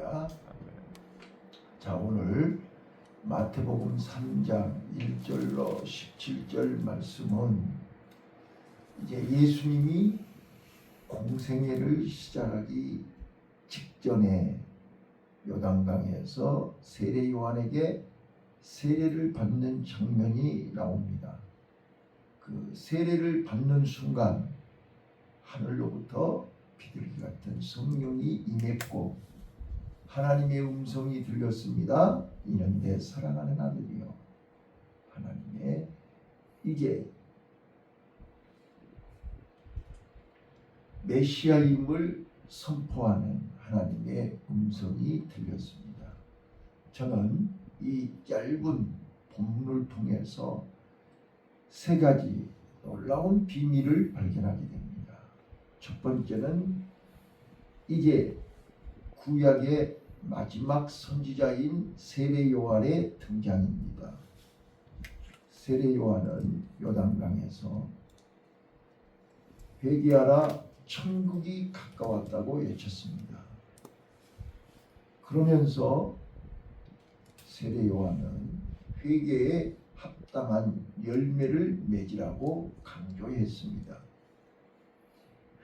기도합니다. 자, 오늘 마태복음 3장 1절로 17절 말씀은 이제 예수님이 공생애를 시작하기 직전에 요단강에서 세례 요한에게 세례를 받는 장면이 나옵니다. 그 세례를 받는 순간 하늘로부터 비둘기 같은 성령이 임했고 하나님의 음성이 들렸습니다. 이는 내 사랑하는 아들이요 하나님의 이제 메시아임을 선포하는 하나님의 음성이 들렸습니다. 저는 이 짧은 본문을 통해서 세 가지 놀라운 비밀을 발견하게 됩니다. 첫 번째는 이제 구약의 마지막 선지자인 세례 요한의 등장입니다. 세례 요한은 요단강에서 회개하라 천국이 가까웠다고 외쳤습니다. 그러면서 세례 요한은 회개에 합당한 열매를 맺으라고 강조했습니다.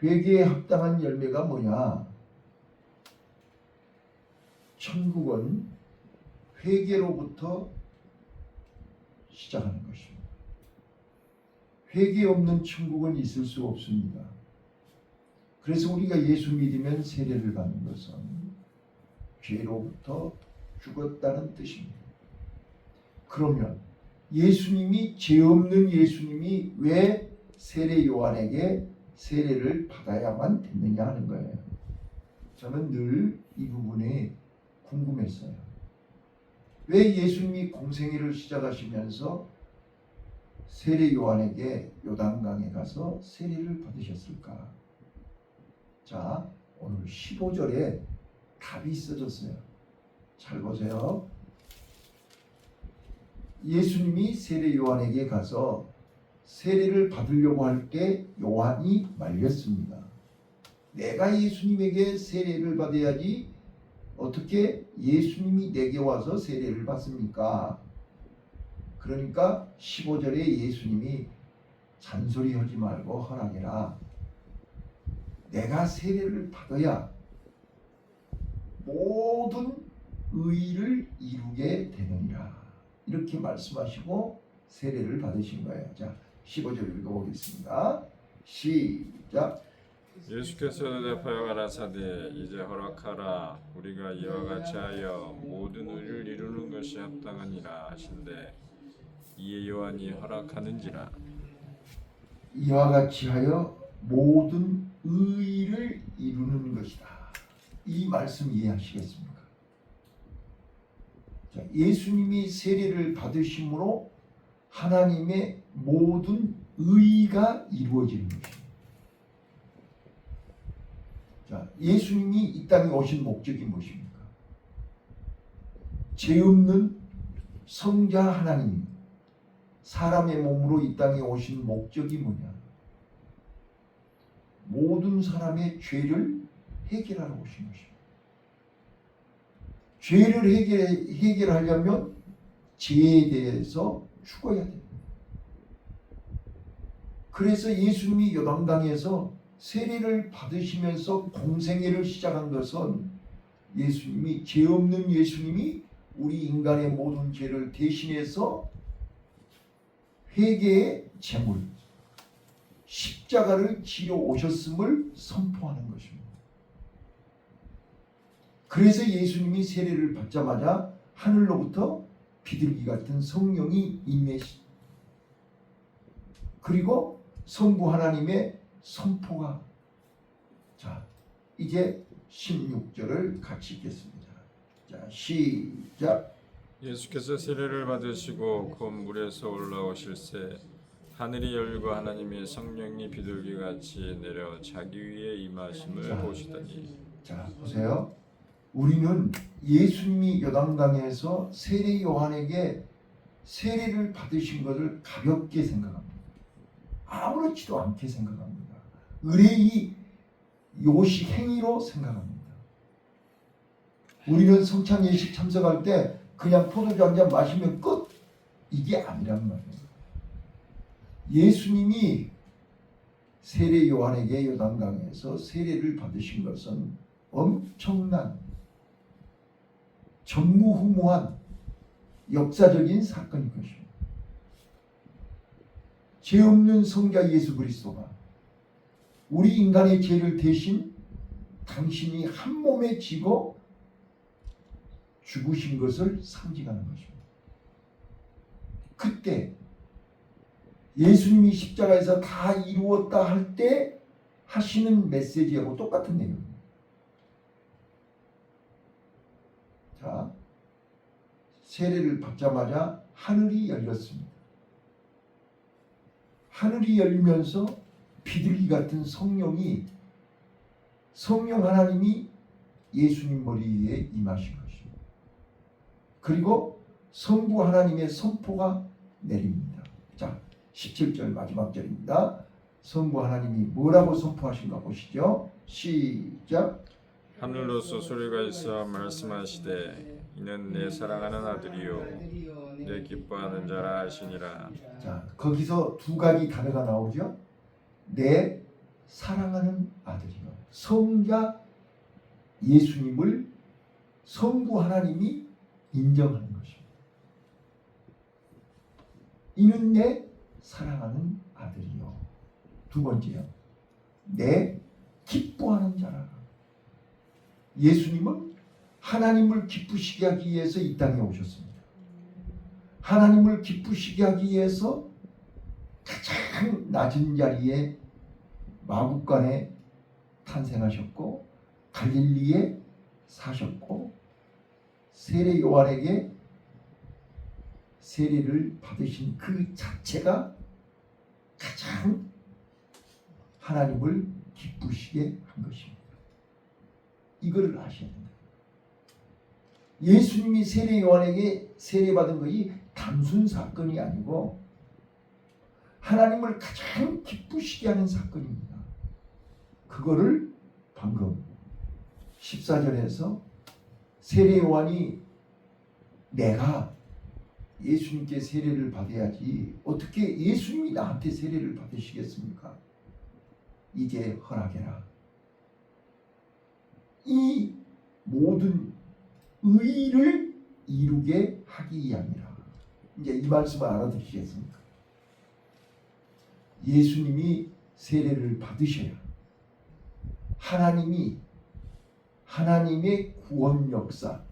회개에 합당한 열매가 뭐냐? 천국은 회개로부터 시작하는 것입니다. 회개 없는 천국은 있을 수 없습니다. 그래서 우리가 예수 믿으면 세례를 받는 것은 죄로부터 죽었다는 뜻입니다. 그러면 예수님이 죄 없는 예수님이 왜 세례 요한에게 세례를 받아야만 됐느냐 하는 거예요. 저는 늘 이 부분이 궁금했어요. 왜 예수님이 공생애를 시작하시면서 세례 요한에게 요단강에 가서 세례를 받으셨을까? 자, 오늘 15절에 답이 있어졌어요. 잘 보세요. 예수님이 세례 요한에게 가서 세례를 받으려고 할 때 요한이 말렸습니다. 내가 예수님에게 세례를 받아야지 어떻게 예수님이 내게 와서 세례를 받습니까? 그러니까 15절에 예수님이 잔소리하지 말고 허락해라. 내가 세례를 받아야 모든 의를 이루게 되느니라. 이렇게 말씀하시고 세례를 받으신 거예요. 자, 15절 읽어보겠습니다. 시작. 예수께서 대답하여 가라사대 이제 허락하라. 우리가 이와 같이 하여 모든 의를 이루는 것이 합당하니라 하신대 이에 요한이 허락하는지라. 이와 같이 하여 모든 의를 이루는 것이다. 이 말씀 이해하시겠습니까? 자, 예수님이 세례를 받으심으로 하나님의 모든 의가 이루어지는 것입니다. 자, 예수님이 이 땅에 오신 목적이 무엇입니까? 죄 없는 성자 하나님, 사람의 몸으로 이 땅에 오신 목적이 뭐냐? 모든 사람의 죄를 해결하러 오신 것입니다. 죄를 해결하려면 죄에 대해서 죽어야 됩니다. 그래서 예수님이 요단강에서 세례를 받으시면서 공생애를 시작한 것은 예수님이 죄 없는 예수님이 우리 인간의 모든 죄를 대신해서 회개의 제물 십자가를 지러 오셨음을 선포하는 것입니다. 그래서 예수님이 세례를 받자마자 하늘로부터 비둘기 같은 성령이 임하시 그리고 성부 하나님의 선포가. 자, 이제 16절을 같이 읽겠습니다. 자, 시작. 예수께서 세례를 받으시고 곧 물에서 올라오실새 하늘이 열리고 하나님의 성령이 비둘기같이 내려 자기 위에 임하심을 보시더니. 자, 보세요. 우리는 예수님이 요단강에서 세례 요한에게 세례를 받으신 것을 가볍게 생각합니다. 아무렇지도 않게 생각합니다. 의뢰의 요식 행위로 생각합니다. 우리는 성찬 예식 참석할 때 그냥 포도주 한 잔 마시면 끝, 이게 아니란 말이에요. 예수님이 세례 요한에게 요단강에서 세례를 받으신 것은 엄청난 전무후무한 역사적인 사건인 것입니다. 죄 없는 성자 예수 그리스도가 우리 인간의 죄를 대신 당신이 한 몸에 지고 죽으신 것을 상징하는 것입니다. 그때 예수님이 십자가에서 다 이루었다 할 때 하시는 메시지하고 똑같은 내용입니다. 자, 세례를 받자마자 하늘이 열렸습니다. 하늘이 열리면서 비둘기 같은 성령 하나님이 예수님 머리 위에 임하신 것입니다. 그리고 성부 하나님의 선포가 내립니다. 자, 17절 마지막 절입니다. 성부 하나님이 뭐라고 선포하신가 보시죠. 시작. 하늘로서 소리가 있어 말씀하시되 이는 내 사랑하는 아들이요 내 기뻐하는 자라 하시니라. 자, 거기서 두 가지 단어가 나오죠. 내 사랑하는 아들이요. 성자 예수님을 성부 하나님이 인정하는 것입니다. 이는 내 사랑하는 아들이요. 두 번째요. 내 기뻐하는 자라. 예수님은 하나님을 기쁘시게 하기 위해서 이 땅에 오셨습니다. 하나님을 기쁘시게 하기 위해서 가장 낮은 자리에 마국간에 탄생하셨고 갈릴리에 사셨고 세례 요한에게 세례를 받으신 그 자체가 가장 하나님을 기쁘시게 한 것입니다. 이걸 아셔야 됩니다. 예수님이 세례 요한에게 세례받은 것이 단순 사건이 아니고 하나님을 가장 기쁘시게 하는 사건입니다. 그거를 방금 14절에서 세례 요한이 내가 예수님께 세례를 받아야지 어떻게 예수님이 나한테 세례를 받으시겠습니까? 이제 허락해라. 이 모든 의를 이루게 하기 위함이라. 이제 이 말씀을 알아들으시겠습니까? 예수님이 세례를 받으셔야 하나님의 구원 역사,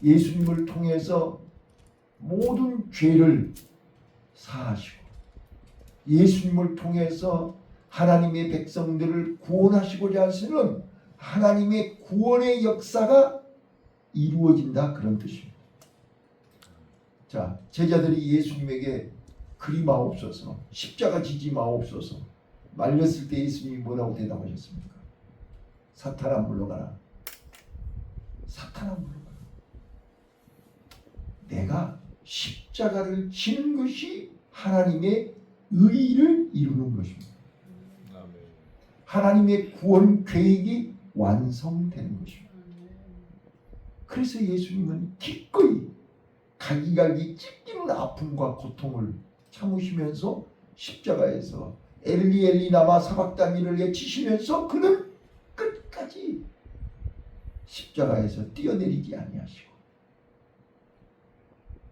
예수님을 통해서 모든 죄를 사하시고 예수님을 통해서 하나님의 백성들을 구원하시고자 하시는 하나님의 구원의 역사가 이루어진다, 그런 뜻입니다. 자, 제자들이 예수님에게 그리 마옵소서, 십자가 지지 마옵소서 말렸을 때 예수님이 뭐라고 대답하셨습니까? 사탄아 물러가라. 사탄아 물러가라. 내가 십자가를 지는 것이 하나님의 의를 이루는 것입니다. 하나님의 구원 계획이 완성되는 것입니다. 그래서 예수님은 기꺼이 가기가기 찢기는 아픔과 고통을 참으시면서 십자가에서 엘리 엘리 라마 사박다니를 외치시면서 그는 끝까지 십자가에서 뛰어내리지 아니하시고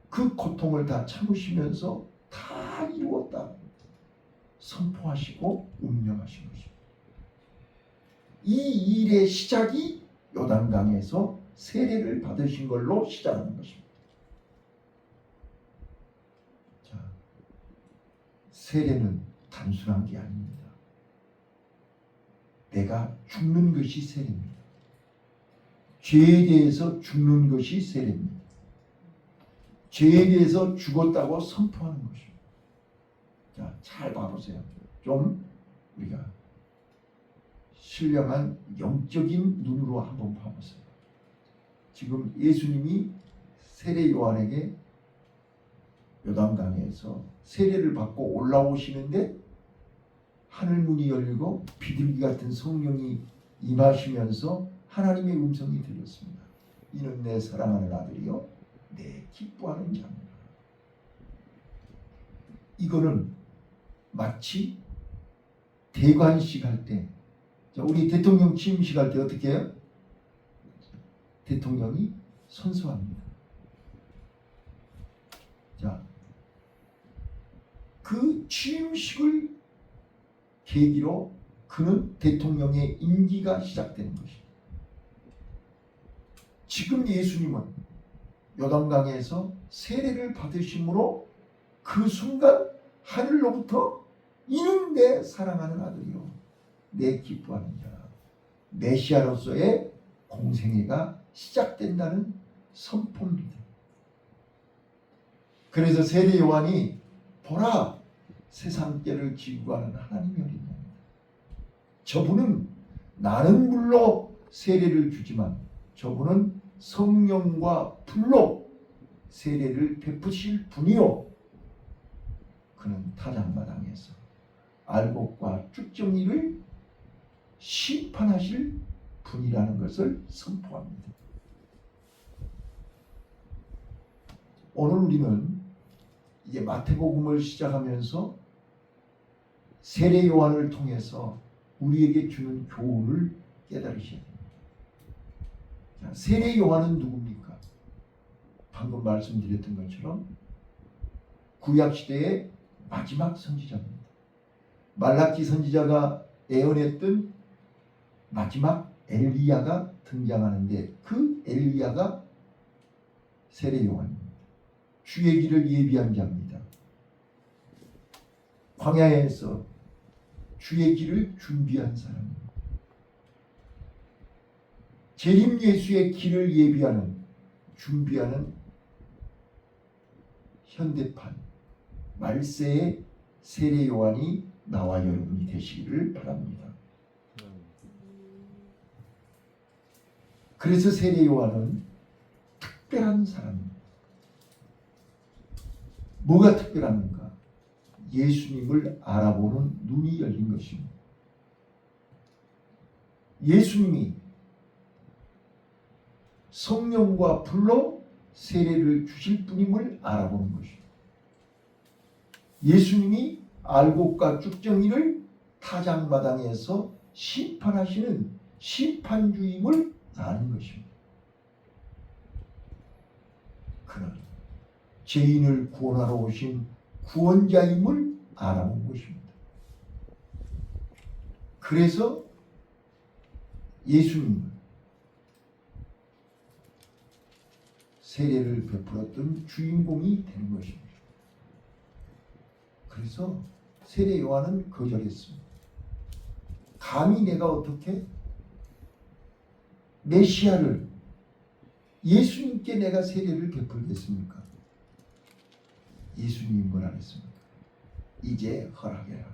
그 고통을 다 참으시면서 다 이루었다 선포하시고 운명하신 것입니다. 이 일의 시작이 요단강에서 세례를 받으신 걸로 시작하는 것입니다. 자, 세례는 단순한 게 아닙니다. 내가 죽는 것이 세례입니다. 죄에 대해서 죽는 것이 세례입니다. 죄에 대해서 죽었다고 선포하는 것입니다. 자, 잘 봐보세요. 좀 우리가 신령한 영적인 눈으로 한번 봐보세요. 지금 예수님이 세례 요한에게 요단강에서 세례를 받고 올라오시는데 하늘문이 열리고 비둘기 같은 성령이 임하시면서 하나님의 음성이 들렸습니다. 이는 내 사랑하는 아들이요 내 기뻐하는 자입니다. 이거는 마치 대관식 할 때, 우리 대통령 취임식 할 때 어떻게 해요? 대통령이 선서합니다. 자, 그 취임식을 계기로 그는 대통령의 임기가 시작되는 것입니다. 지금 예수님은 요단강에서 세례를 받으심으로 그 순간 하늘로부터 이는 내 사랑하는 아들이요 내 기뻐하는 자, 메시아로서의 공생애가 시작된다는 선포입니다. 그래서 세례 요한이 보라 세상죄를 지고 가는 하나님의 어린 양이다. 저분은 나는 물로 세례를 주지만 저분은 성령과 불로 세례를 베푸실 분이요 그는 타작마당에서 알곡과 쭉정이를 심판하실 분이라는 것을 선포합니다. 오늘 우리는 이제 마태복음을 시작하면서 세례 요한을 통해서 우리에게 주는 교훈을 깨달으셔야 됩니다. 자, 세례 요한은 누굽니까? 방금 말씀드렸던 것처럼 구약시대의 마지막 선지자입니다. 말라기 선지자가 예언했던 마지막 엘리야가 등장하는데 그 엘리야가 세례 요한입니다. 주의 길을 예비한 자입니다. 광야에서 주의 길을 준비한 사람입니다. 재림 예수의 길을 예비하는 준비하는 현대판 말세의 세례 요한이 나와 여러분이 되시기를 바랍니다. 그래서 세례 요한은 특별한 사람입니다. 뭐가 특별합니까? 예수님을 알아보는 눈이 열린 것입니다. 예수님이 성령과 불로 세례를 주실 분임을 알아보는 것입니다. 예수님이 알곡과 쭉정이를 타작마당에서 심판하시는 심판주임을 아는 것입니다. 그는 죄인을 구원하러 오신 구원자임을 알아본 것입니다. 그래서 예수님은 세례를 베풀었던 주인공이 되는 것입니다. 그래서 세례 요한은 거절했습니다. 감히 내가 어떻게 메시아를 예수님께 내가 세례를 베풀겠습니까? 예수님이 뭐라 했습니까? 이제 허락해라.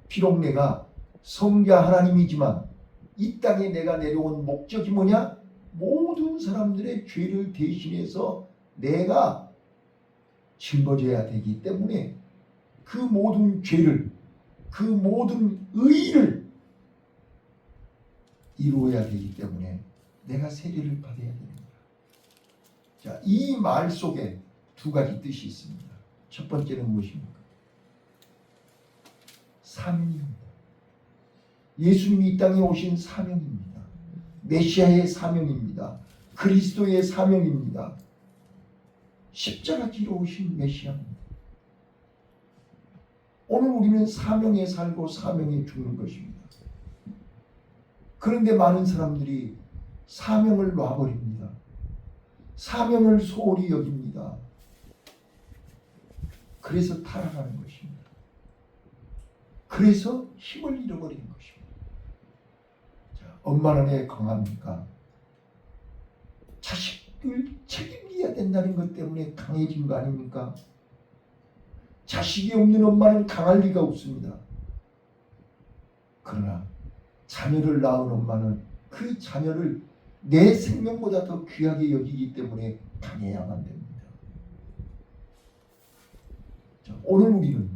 비록 내가 성자 하나님이지만 이 땅에 내가 내려온 목적이 뭐냐? 모든 사람들의 죄를 대신해서 내가 짊어져야 되기 때문에 그 모든 죄를, 그 모든 의의를 이루어야 되기 때문에 내가 세례를 받아야 됩니다. 자, 이 말 속에 두 가지 뜻이 있습니다. 첫 번째는 무엇입니까? 사명입니다. 예수님이 이 땅에 오신 사명입니다. 메시아의 사명입니다. 그리스도의 사명입니다. 십자가 지러 오신 메시아입니다. 오늘 우리는 사명에 살고 사명에 죽는 것입니다. 그런데 많은 사람들이 사명을 놔버립니다. 사명을 소홀히 여깁니다. 그래서 타락하는 것입니다. 그래서 힘을 잃어버리는 것입니다. 자, 엄마는 왜 강합니까? 자식을 책임져야 된다는 것 때문에 강해진 거 아닙니까? 자식이 없는 엄마는 강할 리가 없습니다. 그러나 자녀를 낳은 엄마는 그 자녀를 내 생명보다 더 귀하게 여기기 때문에 강해야만 됩니다. 자, 오늘 우리는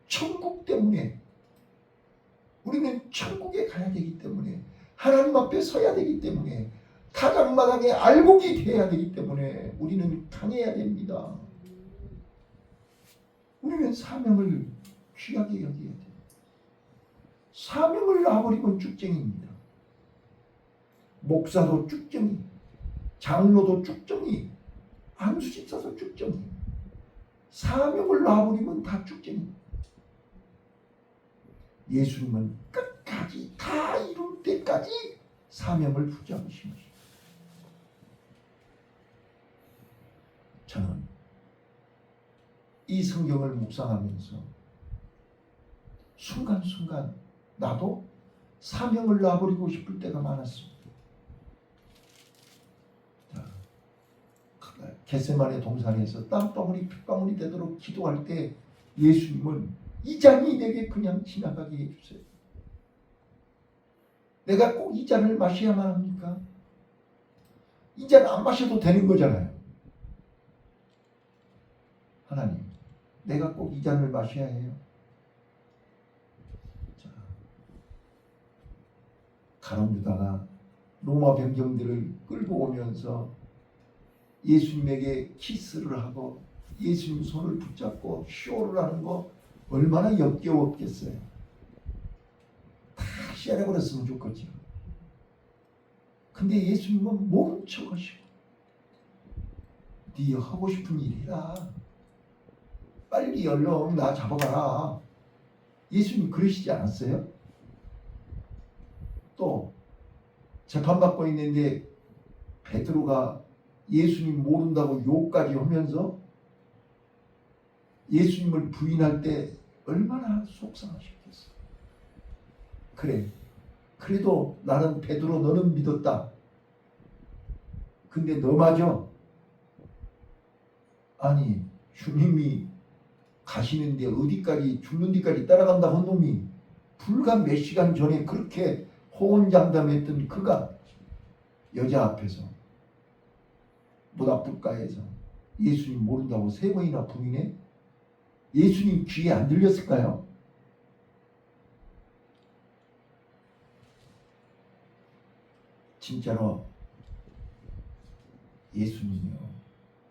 천국 때문에, 우리는 천국에 가야 되기 때문에, 하나님 앞에 서야 되기 때문에 타작마당에 알곡이 돼야 되기 때문에 우리는 강해야 됩니다. 우리는 사명을 귀하게 여겨야 돼요. 사명을 놔버리면 쭉쟁이입니다. 목사도 쭉쟁이, 장로도 쭉쟁이, 안수집사도 쭉쟁이. 사명을 놔버리면 다 쭉쟁이. 예수님은 끝까지 다 이룰 때까지 사명을 붙잡으신 것입니다. 저는 이 성경을 묵상하면서 순간순간 나도 사명을 놔버리고 싶을 때가 많았습니다. 겟세마네 동산에서 땀방울이 핏방울이 되도록 기도할 때 예수님은 이 잔이 내게 그냥 지나가게 해주세요. 내가 꼭 이 잔을 마셔야만 합니까? 이 잔 안 마셔도 되는 거잖아요. 하나님, 내가 꼭 이 잔을 마셔야 해요. 자, 가룟 유다가 로마 병정들을 끌고 오면서 예수님에게 키스를 하고 예수님 손을 붙잡고 쇼를 하는 거 얼마나 역겨웠겠어요. 다 쉐려버렸으면 좋겠죠. 근데 예수님은 모른 척 하시고 네 하고 싶은 일이라 빨리 얼른 나 잡아가라. 예수님 그러시지 않았어요? 또 재판받고 있는데 베드로가 예수님 모른다고 욕까지 하면서 예수님을 부인할 때 얼마나 속상하셨겠어. 그래, 그래도 나는 베드로 너는 믿었다. 근데 너 맞아? 아니 주님이 가시는데 어디까지 죽는 데까지 따라간다 한 놈이 불과 몇 시간 전에 그렇게 호언장담했던 그가 여자 앞에서 모닥불가에서 예수님 모른다고 3번이나 부인해? 예수님 귀에 안 들렸을까요? 진짜로 예수님이요,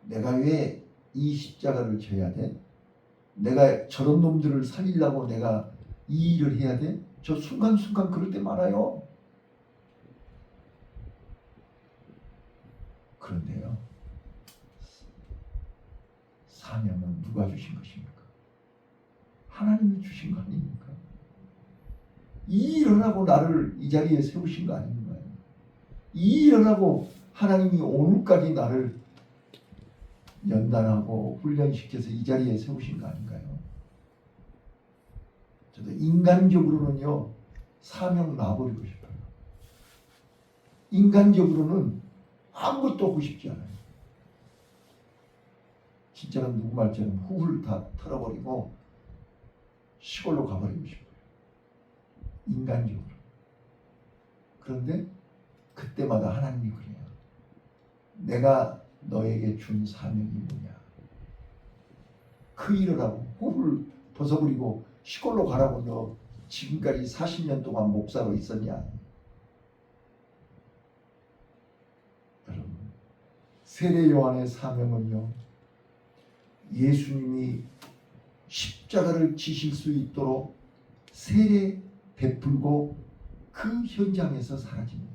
내가 왜 이 십자가를 져야 돼? 내가 저런 놈들을 살리려고 내가 이 일을 해야 돼? 저 순간순간 그럴 때 많아요. 그런데요, 사명은 누가 주신 것입니까? 하나님이 주신 거 아닙니까? 이 일을 하고 나를 이 자리에 세우신 거 아닌가요? 이 일을 하고 하나님이 오늘까지 나를 연단하고 훈련시켜서 이 자리에 세우신 거 아닌가요? 저도 인간적으로는요, 사명 놔버리고 싶어요. 인간적으로는 아무것도 하고 싶지 않아요. 진짜는 누구 말처럼 후를 다 털어버리고 시골로 가버리고 싶어요. 인간적으로. 그런데 그때마다 하나님이 그래요. 내가 너에게 준 사명이 뭐냐? 그 일을 하고 후를 벗어버리고 시골로 가라고 너 지금까지 40년 동안 목사로 있었냐? 여러분, 세례 요한의 사명은요, 예수님이 십자가를 지실 수 있도록 세례 베풀고 그 현장에서 사라집니다.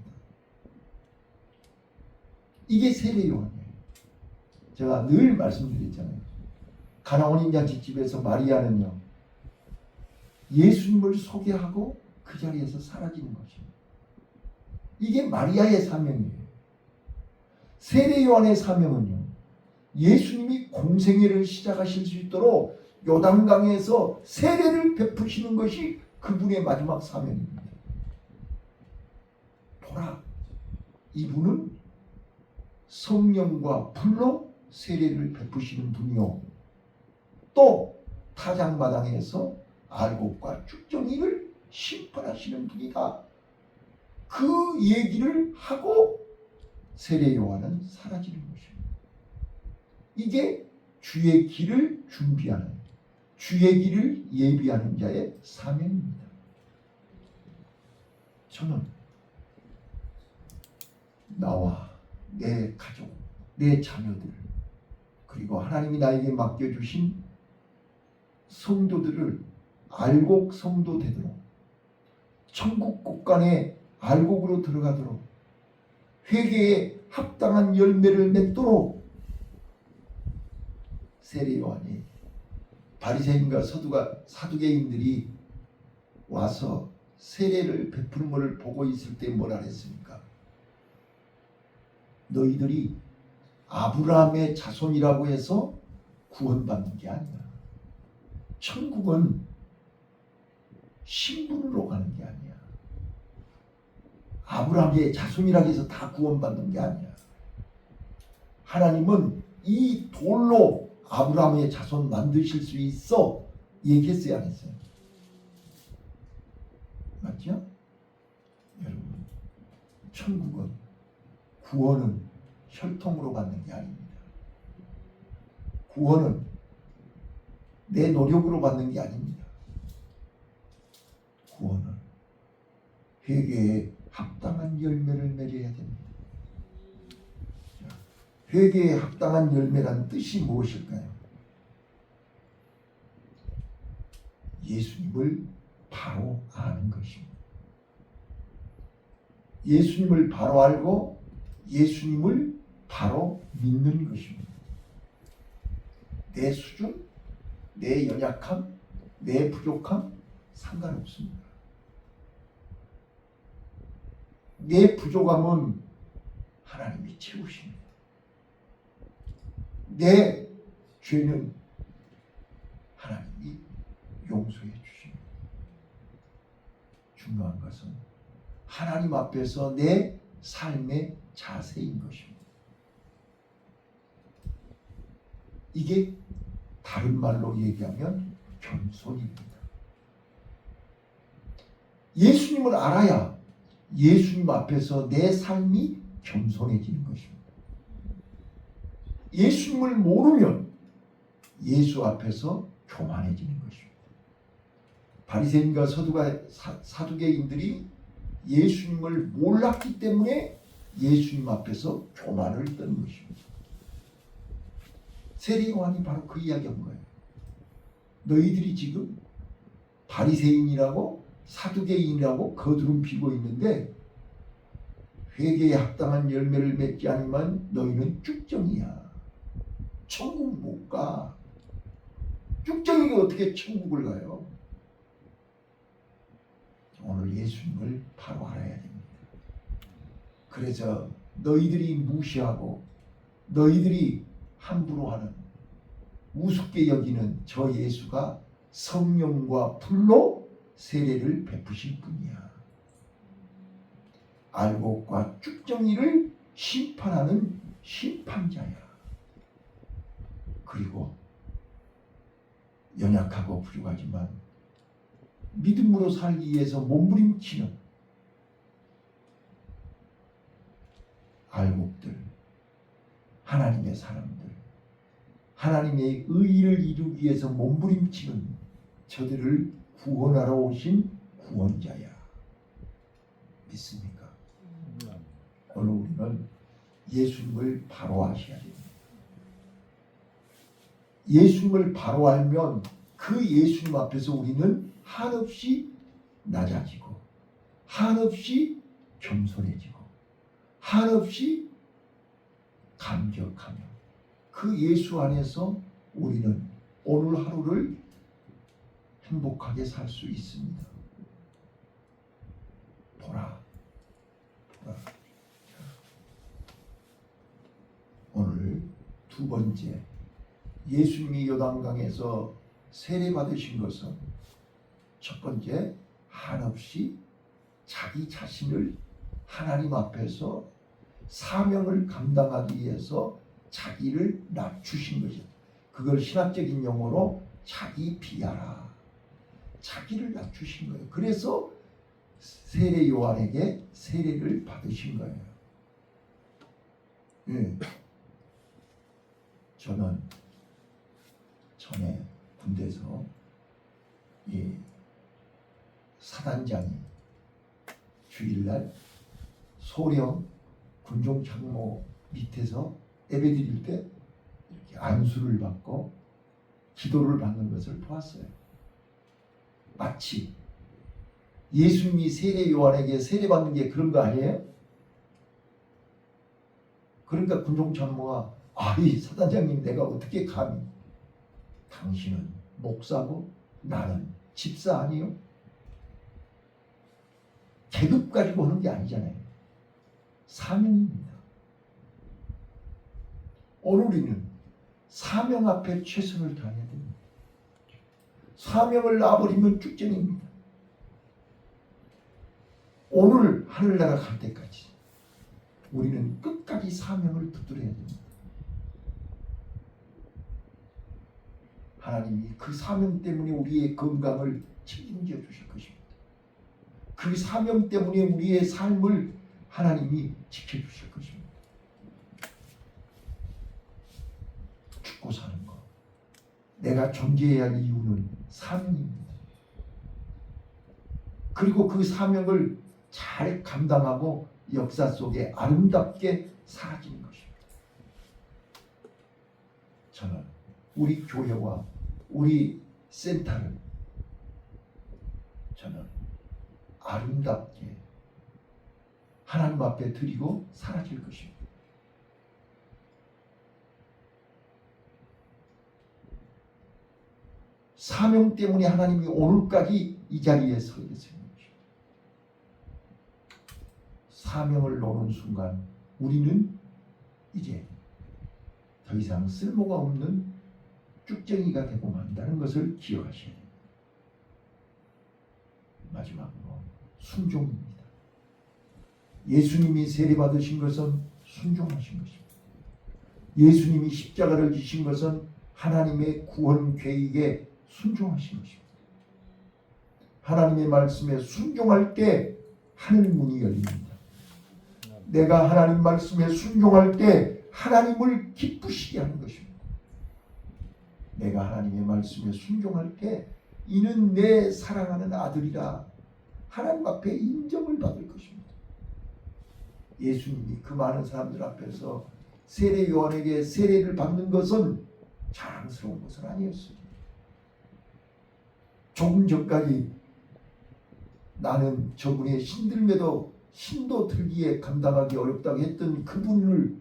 이게 세례 요한이에요. 제가 늘 말씀드렸잖아요. 가나온 인잔치집에서 마리아는요, 예수님을 소개하고 그 자리에서 사라지는 것입니다. 이게 마리아의 사명이에요. 세례 요한의 사명은요, 예수님이 공생애를 시작하실 수 있도록 요단강에서 세례를 베푸시는 것이 그분의 마지막 사명입니다. 보라, 이분은 성령과 불로 세례를 베푸시는 분이요, 또 타작마당에서 알곡과 쭉정이를 심판하시는 분이다. 그 얘기를 하고 세례 요한은 사라지는 것입니다. 이게 주의 길을 준비하는, 주의 길을 예비하는 자의 사명입니다. 저는 나와 내 가족, 내 자녀들, 그리고 하나님이 나에게 맡겨주신 성도들을 알곡 성도 되도록, 천국 곳간에 알곡으로 들어가도록, 회개에 합당한 열매를 맺도록 세례 요한이 바리새인과 사두개인들이 와서 세례를 베푸는 것을 보고 있을 때 뭐라 했습니까? 너희들이 아브라함의 자손이라고 해서 구원받는 게 아니야. 천국은 신분으로 가는 게 아니야. 아브라함의 자손이라고 해서 다 구원받는 게 아니야. 하나님은 이 돌로 아브라함의 자손 만드실 수 있어 얘기했어요, 안 했어요? 맞죠? 여러분, 천국은, 구원은 혈통으로 받는 게 아닙니다. 구원은 내 노력으로 받는 게 아닙니다. 구원은 회개에 합당한 열매를 맺어야 됩니다. 회개에 합당한 열매란 뜻이 무엇일까요? 예수님을 바로 아는 것입니다. 예수님을 바로 알고 예수님을 바로 믿는 것입니다. 내 수준, 내 연약함, 내 부족함 상관없습니다. 내 부족함은 하나님이 채우십니다. 내 죄는 하나님이 용서해 주십니다. 중요한 것은 하나님 앞에서 내 삶의 자세인 것입니다. 이게 다른 말로 얘기하면 겸손입니다. 예수님을 알아야 예수님 앞에서 내 삶이 겸손해지는 것입니다. 예수님을 모르면 예수 앞에서 교만해지는 것입니다. 바리새인과 사두개인들이 예수님을 몰랐기 때문에 예수님 앞에서 교만을 했던 것입니다. 세례 요한이 바로 그 이야기한 거예요. 너희들이 지금 바리새인이라고 사두개인이라고 거두름 피고 있는데 회개에 합당한 열매를 맺지 않으면 너희는 쭉정이야. 천국 못 가. 쭉정이가 어떻게 천국을 가요? 오늘 예수님을 바로 알아야 됩니다. 그래서 너희들이 무시하고 너희들이 함부로 하는, 우습게 여기는 저 예수가 성령과 불로 세례를 베푸실 분이야. 알곡과 쭉정이를 심판하는 심판자야. 그리고 연약하고 부족하지만 믿음으로 살기 위해서 몸부림치는 알곡들, 하나님의 사람들, 하나님의 의의를 이루기 위해서 몸부림치는 저들을 구원하러 오신 구원자야. 믿습니까? 오늘 우리는 예수님을 바로 아셔야 됩니다. 예수님을 바로 알면 그 예수님 앞에서 우리는 한없이 낮아지고 한없이 겸손해지고 한없이 감격하며 그 예수 안에서 우리는 오늘 하루를 행복하게 살 수 있습니다. 보라. 오늘 두 번째, 예수님이 요단강에서 세례 받으신 것은 첫 번째, 한없이 자기 자신을 하나님 앞에서 사명을 감당하기 위해서 자기를 낮추신 것이죠. 그걸 신학적인 용어로 자기 비하라. 자기를 낮추신 거예요. 그래서 세례 요한에게 세례를 받으신 거예요. 네. 저는 전에 군대에서 이 사단장이 주일날 소령 군종 장로 밑에서 예배 드릴 때 이렇게 안수를 받고 기도를 받는 것을 보았어요. 마치 예수님이 세례 요한에게 세례 받는 게 그런 거 아니에요? 그러니까 군종 장로가 이 사단장님, 내가 어떻게 감히, 당신은 목사고 나는 집사 아니요? 계급 가지고 하는 게 아니잖아요. 사명입니다. 오늘 우리는 사명 앞에 최선을 다해야 됩니다. 사명을 놔버리면 쭉전입니다. 오늘 하늘나라 갈 때까지 우리는 끝까지 사명을 붙들어야 됩니다. 하나님이 그 사명 때문에 우리의 건강을 책임져 주실 것입니다. 그 사명 때문에 우리의 삶을 하나님이 지켜주실 것입니다. 죽고 사는 것, 내가 존재해야 할 이유는 사명입니다. 그리고 그 사명을 잘 감당하고 역사 속에 아름답게 사라지는 것입니다. 저는 우리 교회와 우리 센터를 저는 아름답게 하나님 앞에 드리고 사라질 것입니다. 사명 때문에 하나님이 오늘까지 이 자리에 서 계십니다. 사명을 놓는 순간 우리는 이제 더 이상 쓸모가 없는 쭉쟁이가 되고 만다는 것을 기억하셔야 됩니다. 마지막으로 순종입니다. 예수님이 세례받으신 것은 순종하신 것입니다. 예수님이 십자가를 지신 것은 하나님의 구원 계획에 순종하신 것입니다. 하나님의 말씀에 순종할 때 하늘 문이 열립니다. 내가 하나님 말씀에 순종할 때 하나님을 기쁘시게 하는 것입니다. 내가 하나님의 말씀에 순종할 때 이는 내 사랑하는 아들이라 하나님 앞에 인정을 받을 것입니다. 예수님이 그 많은 사람들 앞에서 세례 요한에게 세례를 받는 것은 자랑스러운 것은 아니었습니다. 조금 전까지 나는 저분의 힘들매도 힘도 들기에 감당하기 어렵다고 했던 그분을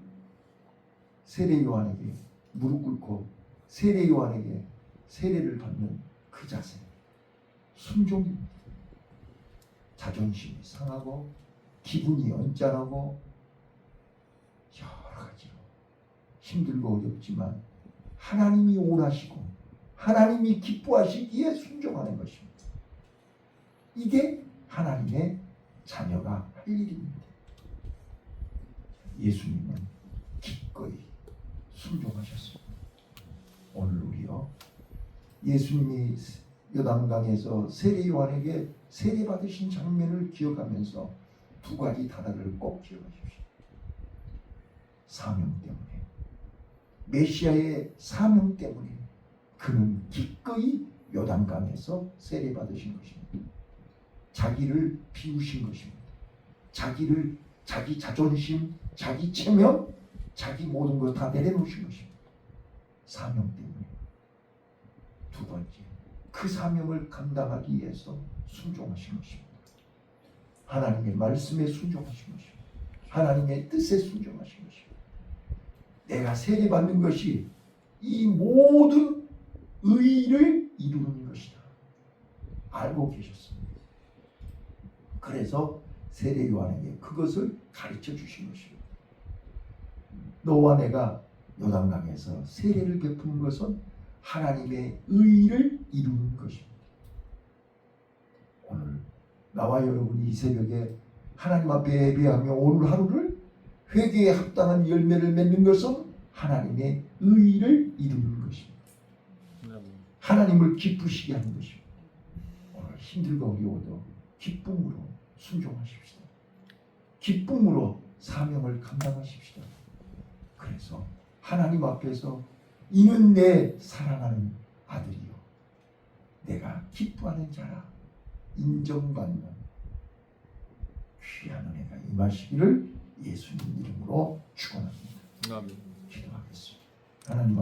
세례 요한에게 무릎 꿇고 세례 요한에게 세례를 받는 그 자세, 순종입니다. 자존심이 상하고 기분이 언짢하고 여러 가지로 힘들고 어렵지만 하나님이 원하시고 하나님이 기뻐하시기에 순종하는 것입니다. 이게 하나님의 자녀가 할 일입니다. 예수님은 기꺼이 순종하셨습니다. 오늘 우리요, 예수님이 요단강에서 세례 요한에게 세례 받으신 장면을 기억하면서 두 가지 단어를 꼭 기억하십시오. 사명 때문에, 메시아의 사명 때문에 그는 기꺼이 요단강에서 세례 받으신 것입니다. 자기를 비우신 것입니다. 자기 자존심, 자기 체면, 자기 모든 것 다 내려놓으신 것입니다. 사명 때문에. 두 번째, 그 사명을 감당하기 위해서 순종하신 것입니다. 하나님의 말씀에 순종하신 것입니다. 하나님의 뜻에 순종하신 것입니다. 내가 세례받는 것이 이 모든 의의를 이루는 것이다. 알고 계셨습니다. 그래서 세례 요한에게 그것을 가르쳐 주신 것입니다. 너와 내가 요단강에서 세례를 베푸는 것은 하나님의 의의를 이루는 것입니다. 오늘 나와 여러분이 이 새벽에 하나님 앞에 예배하며 오늘 하루를 회개에 합당한 열매를 맺는 것은 하나님의 의의를 이루는 것입니다. 하나님을 기쁘시게 하는 것입니다. 오늘 힘들고 어려워도 기쁨으로 순종하십시다. 기쁨으로 사명을 감당하십시다. 그래서 하나님 앞에서 이는 내 사랑하는 아들이요 내가 기뻐하는 자라 인정받는 귀한 은혜가 임하시기를 예수님 이름으로 축원합니다. 아멘. 기도하겠습니다. 하나님